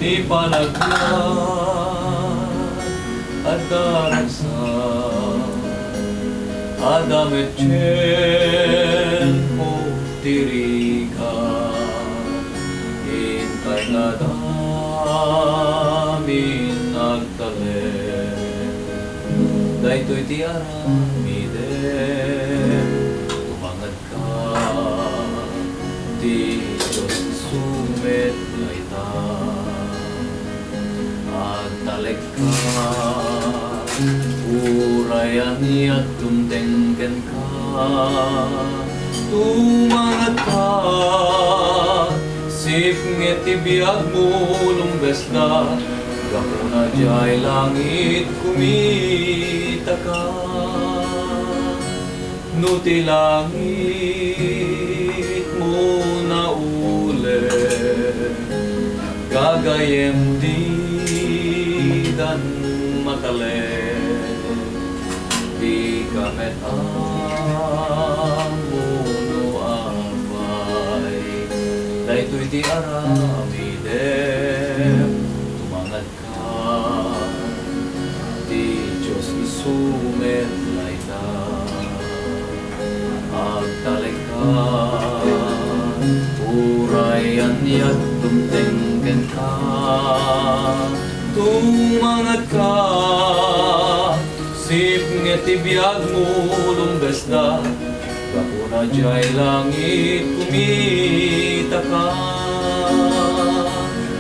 Di panaglag at daragsan adamet tiyempo tirikan hintay nga damin nagtalen daytoy ti aramiden tumangad ka ti Diyos sumet taleg ka, urayan niya't tumtengken ka, tumangad ka, sipnget ibiyag mo lumbes na, gapuna jay langit kumita ka, nuti langit mo na ulit, Cagayan dan matalen di kamet amuno abay daytoy ti aramiden tumangad ka ti Diyos isumet layta agtaleg ka urayan niya't tumtengken ka tumangad ka, sipnget ibiyag mo lumbes na, gapuna jay langit kumita ka,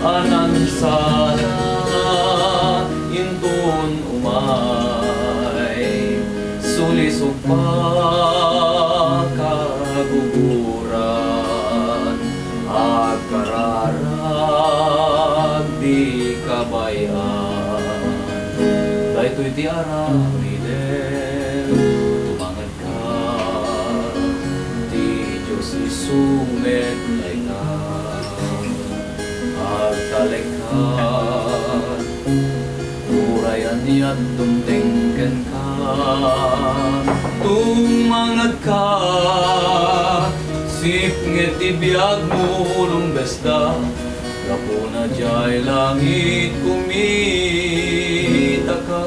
anan sana intun umay, sulisog pa kaguguran, agkararag di kabayan daytoy ti aramiden tumangad ka ti Diyos isumet layta agtaleg ka urayan niya't tumtengken ka tumangad ka sipnget ibiyag mo lumbes na gapuna jay langit kumita ka